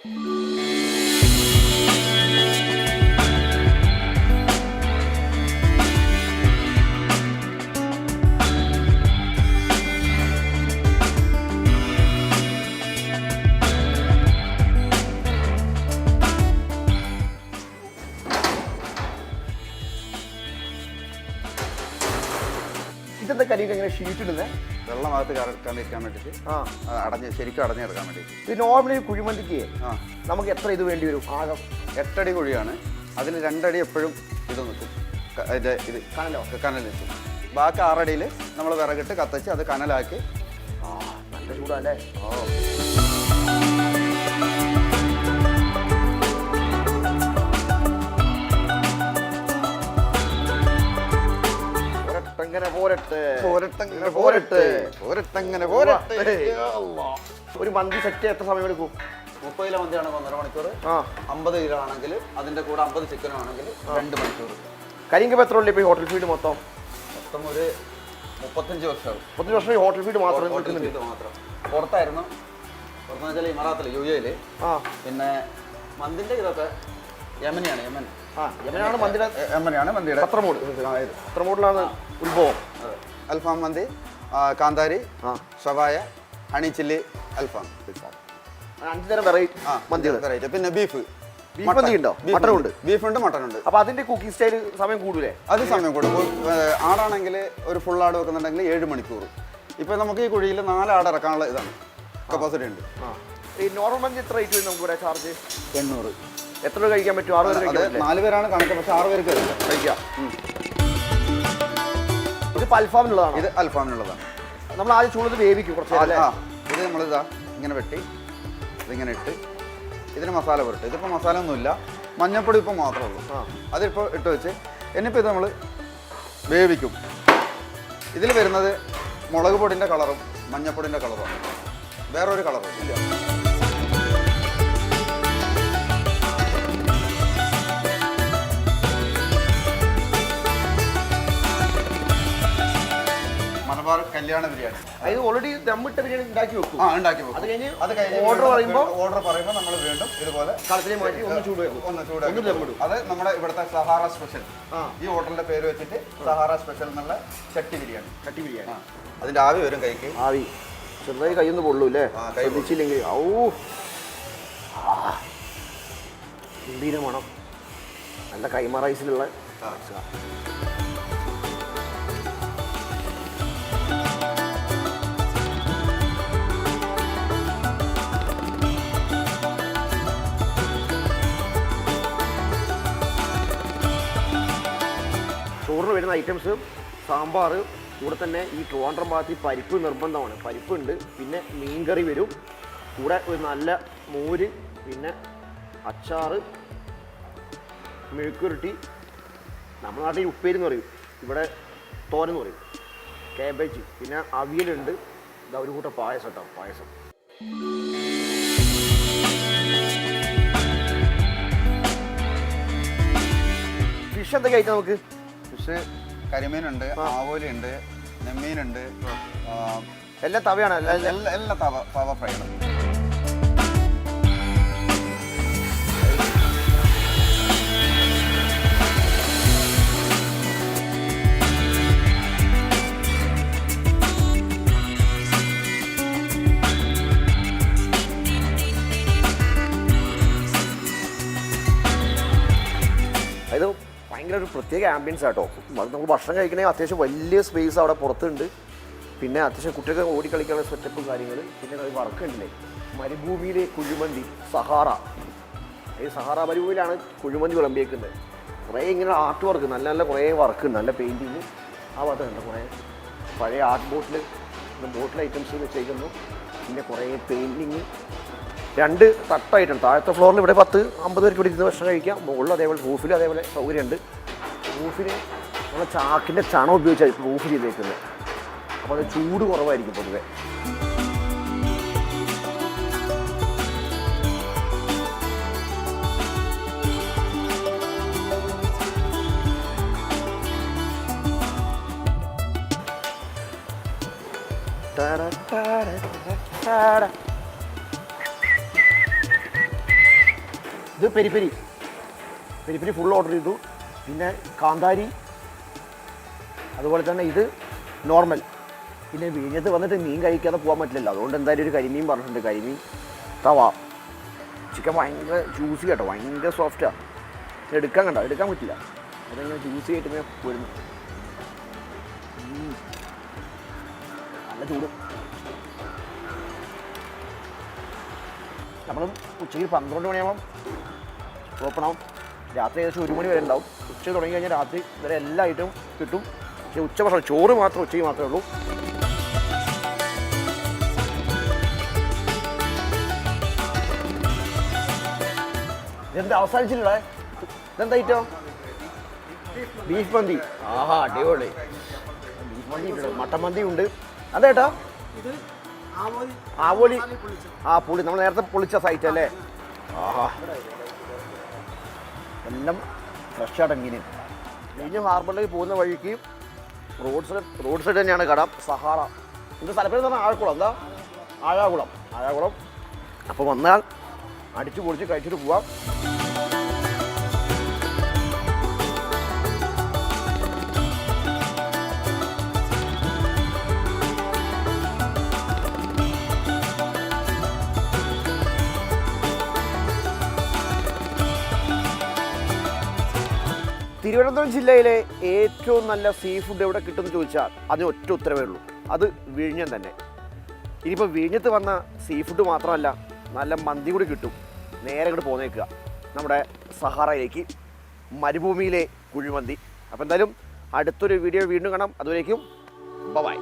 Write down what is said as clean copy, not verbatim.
ഇതെന്താ കരിയൊക്കെ എങ്ങനെ ഷീറ്റ് ഇടുന്നത്? വെള്ളമാകത്ത് കറക്കാണ്ടിരിക്കാൻ വേണ്ടിയിട്ട് ശരിക്കും അടഞ്ഞെടുക്കാൻ വേണ്ടിയിട്ട്. ഇത് നോർമലി കുഴിമന്തിക്ക് നമുക്ക് എത്ര ഇത് വേണ്ടി വരും? ആകം 8 അടി കുഴിയാണ്. അതിൽ 2 അടി എപ്പോഴും ഇത് നിൽക്കും, അതിൻ്റെ ഇത് കനൽ നിൽക്കും. ബാക്കി 6 അടിയിൽ നമ്മൾ വിറകിട്ട് കത്തിച്ച് അത് കനലാക്കി. നല്ല ചൂടല്ലേ? ഒരു മന്തി സെറ്റ് എത്ര സമയം എടുക്കും? 30 കിലോ മന്തിയാണെങ്കിൽ 1.5 മണിക്കൂർ, 50 കിലോ ആണെങ്കിൽ അതിന്റെ കൂടെ 50 ചിക്കനും ആണെങ്കിൽ 2 മണിക്കൂർ. കരിങ്കപ്പ് എത്ര ഉള്ളു ഇപ്പോൾ ഈ ഹോട്ടൽ ഫീഡ് മൊത്തം? ഒരു 35 വർഷം. 35 വർഷം ഈ ഹോട്ടൽ ഫീഡ് മാത്രം. പുറത്തായിരുന്നു, പുറത്തെന്ന് വെച്ചാൽ ഇമറാത്തിൽ, UAE. പിന്നെ മന്തിന്റെ ഇതൊക്കെ യമനിയാണ്. മന്തിയുടെ പത്രമോഡിലാണ് ഉത്ഭവം. അൽഫാം മന്തി, കാന്താരി, ഷവായ, ഹണി ചില്ലി അൽഫാം, 5 തരം വെറൈറ്റി മന്തികൾ. പിന്നെ ബീഫ് മന്തി ഉണ്ടോ? മട്ടനുണ്ട്, ബീഫുണ്ട്, മട്ടനുണ്ട്. അപ്പൊ അതിന്റെ കുക്കിംഗ് സ്റ്റൈൽ സമയം കൂടുതലേ? അത് സമയം കൂടും. ആടാണെങ്കിൽ ഒരു ഫുൾ ആട് വെക്കുന്നുണ്ടെങ്കിൽ 7 മണിക്കൂർ. ഇപ്പൊ നമുക്ക് ഈ കുഴിയിൽ 4 ആട് ഇറക്കാനുള്ള ഇതാണ്, കപ്പാസിറ്റി ഉണ്ട്. ഈ നോർമൽ മന്തി എത്ര റേറ്റ് വരും നമുക്ക് ഇവിടെ ചാർജ്? 800. എത്ര പേര് കഴിക്കാൻ പറ്റും? 6 പേര് കഴിക്കാം. 4 പേരാണ് കണക്ക്, പക്ഷെ 6 പേർക്ക് കഴിക്കാം. ഇത് അൽഫാമിനുള്ളതാണ്. ഇത് അൽഫാമിനുള്ളതാണ്. നമ്മൾ ആദ്യം ചൂടത്ത് വേവിക്കും കുറച്ച്. ഇത് നമ്മളിതാ ഇങ്ങനെ വെട്ടി ഇതിങ്ങനെ ഇട്ട് ഇതിന് മസാല പുരട്ട്. ഇതിപ്പോൾ മസാല ഒന്നുമില്ല, മഞ്ഞപ്പൊടി ഇപ്പം മാത്രമേ ഉള്ളൂ. അതിപ്പോൾ ഇട്ട് വെച്ച് ഇനിയിപ്പോൾ ഇത് നമ്മൾ വേവിക്കും. ഇതിൽ വരുന്നത് മുളക് പൊടിൻ്റെ കളറും മഞ്ഞപ്പൊടിൻ്റെ കളറുമാണ്, വേറൊരു കളറും ഇല്ല. മലബാർ കല്യാണ ബിരിയാണി. അത് ഓൾറെഡി ദമ്മിട്ട ബിരിയാണി ഉണ്ടാക്കി വെക്കും. ഉണ്ടാക്കി വെക്കും. അത് കഴിഞ്ഞ് ഓർഡർ പറയുമ്പോൾ നമ്മൾ വീണ്ടും ഇതുപോലെ കളത്തിനെ മാറ്റി ഒന്ന് ചൂടാക്കും. അത് നമ്മുടെ ഇവിടുത്തെ സഹാറ സ്പെഷ്യൽ. ഈ ഹോട്ടലിന്റെ പേര് വെച്ചിട്ട് സഹാറ സ്പെഷ്യൽ എന്നുള്ള ചട്ടി ബിരിയാണി. അതിന്റെ ആവി വരും കൈക്ക്. ആവി ചെറുതായി കൈയൊന്ന് പൊള്ളൂ അല്ലേ? ശ്രദ്ധിച്ചില്ലെങ്കിൽ ഗംഭീര മണം. നല്ല കൈമ റൈസിലുള്ള ചോറിന് വരുന്ന ഐറ്റംസ് സാമ്പാർ, കൂടെ തന്നെ ഈ ട്രിവാൻഡ്രം ഭാഗത്ത് പരിപ്പ് നിർബന്ധമാണ്. പരിപ്പുണ്ട്, പിന്നെ മീൻകറി വരും, കൂടെ ഒരു നല്ല മോര്, പിന്നെ അച്ചാറ്, മെഴുക്കുരുട്ടി, നമ്മുടെ നാട്ടിൽ ഉപ്പേരി എന്ന് പറയും, ഇവിടെ തോരൻ എന്ന് പറയും, കാബേജ്, പിന്നെ അവിയലുണ്ട്. ഇതാ ഒരു കൂട്ടം പായസം കേട്ടോ, പായസം. ഫിഷ് എന്തൊക്കെ ആയിട്ട് നമുക്ക്? ഫിഷ് കരിമീനുണ്ട്, ആവോലിയുണ്ട്, നെമ്മീനുണ്ട്. എല്ലാം തവയാണ്? എല്ലാം തവ ഫ്രൈ ആണ്. അത് ഭയങ്കര ഒരു പ്രത്യേക ആംബിയൻസ് ആട്ടോ. നമ്മൾ ഭക്ഷണം കഴിക്കണമെങ്കിൽ അത്യാവശ്യം വലിയ സ്പേസ് അവിടെ പുറത്തുണ്ട്, പിന്നെ അത്യാവശ്യം കുട്ടികൾക്ക് ഓടിക്കളിക്കാനുള്ള സെറ്റപ്പും കാര്യങ്ങൾ. പിന്നെ വർക്ക് ഉണ്ടല്ലേ, മരുഭൂമിയിലെ കുഴിമന്തി, സഹാറ. ഈ സഹാറ മരുഭൂമിയിലാണ് കുഴിമന്തി വിളമ്പിയേക്കുന്നത്. കുറേ ഇങ്ങനെ ആർട്ട് വർക്ക്, നല്ല നല്ല കുറേ വർക്ക് ഉണ്ട്, നല്ല പെയിൻറ്റിങ്. ആ ഭാഗത്തുണ്ട് കുറേ പഴയ ആർട്ട് ബോട്ടിൽ ഐറ്റംസ് വെച്ചേക്കുന്നു. പിന്നെ കുറേ പെയിൻറ്റിങ്. 2 തട്ടായിട്ടുണ്ട്. താഴത്തെ ഫ്ലോറിൽ ഇവിടെ 10-50 പേർക്ക് ഇവിടെ ഇരുന്ന് ഭക്ഷണം കഴിക്കാം. മുകളിൽ അതേപോലെ റൂഫിൽ അതേപോലെ സൗകര്യമുണ്ട്. റൂഫിന് നമ്മൾ ചാക്കിൻ്റെ ചണം ഉപയോഗിച്ചാണ് റൂഫ് ചെയ്തേക്കുന്നത്. അപ്പോൾ അത് ചൂട് കുറവായിരിക്കും പൊതുവെ. ഇത് പെരി പെരി ഫുൾ ഓർഡർ ചെയ്തു. പിന്നെ കാന്താരി, അതുപോലെ തന്നെ ഇത് നോർമൽ. പിന്നെ വിഴിഞ്ഞത്ത് വന്നിട്ട് മീൻ കഴിക്കാതെ പോകാൻ പറ്റില്ലല്ലോ, അതുകൊണ്ട് എന്തായാലും ഒരു കരിമീൻ പറഞ്ഞിട്ടുണ്ട്. കരിമീൻ തവ. ചിക്കൻ ഭയങ്കര ജ്യൂസി കേട്ടോ, ഭയങ്കര സോഫ്റ്റാണ്. എടുക്കാൻ പറ്റില്ല, അതിങ്ങനെ ജ്യൂസി ആയിട്ട് ഇങ്ങനെ പോരുന്നു. നല്ല ചൂട്. നമ്മൾ ഉച്ചയ്ക്ക് 12 മണിയാകുമ്പം ഓപ്പൺ ആവും. രാത്രി ഏകദേശം 1 മണി വരെ ഉണ്ടാവും. ഉച്ച തുടങ്ങി കഴിഞ്ഞാൽ രാത്രി വരെ എല്ലാ ഐറ്റവും കിട്ടും. പക്ഷേ ഭക്ഷണം ചോറ് മാത്രം ഉച്ചയ്ക്ക് മാത്രമേ ഉള്ളൂ. ഇതെന്താ അവസാനിച്ചില്ലേ? ഇതെന്താ ഐറ്റം? ബീഫ് മന്തി. ആഹാ, അടിപൊളി. ബീഫ് മന്തി ഉണ്ട്, മട്ടൻ മന്തി ഉണ്ട്. അതേട്ടാ ആവോലി. പുളി നമ്മൾ നേരത്തെ പൊളിച്ച സൈറ്റ് അല്ലേ? ആഹാ, എല്ലാം ഫ്രഷായിട്ട് മീൻ. വിഴിഞ്ഞം ഹാർബറിലേക്ക് പോകുന്ന വഴിക്ക് റോഡ് സൈഡ് തന്നെയാണ് കട. സഹാറ. ഇത് സ്ഥലപ്പേര് എന്ന് പറഞ്ഞാൽ ആഴക്കുളം. എന്താ? ആഴാകുളം. അപ്പോൾ വന്നാൽ അടിച്ചു പൊളിച്ച് കഴിച്ചിട്ട് പോവാം. തിരുവനന്തപുരം ജില്ലയിലെ ഏറ്റവും നല്ല സീ ഫുഡ് എവിടെ കിട്ടുമെന്ന് ചോദിച്ചാൽ അതിന് ഒറ്റ ഉത്തരവേ ഉള്ളൂ, അത് വിഴിഞ്ഞം തന്നെ. ഇനിയിപ്പോൾ വിഴിഞ്ഞത്ത് വന്ന സീ ഫുഡ് മാത്രമല്ല, നല്ല മന്തി കൂടി കിട്ടും. നേരെ ഇങ്ങോട്ട് പോന്നേക്കുക നമ്മുടെ സഹാറയിലേക്ക്, മരുഭൂമിയിലെ കുഴിമന്തി. അപ്പോൾ എന്തായാലും അടുത്തൊരു വീഡിയോ വീണ്ടും കാണാം. അതുവരേക്കും ബൈ.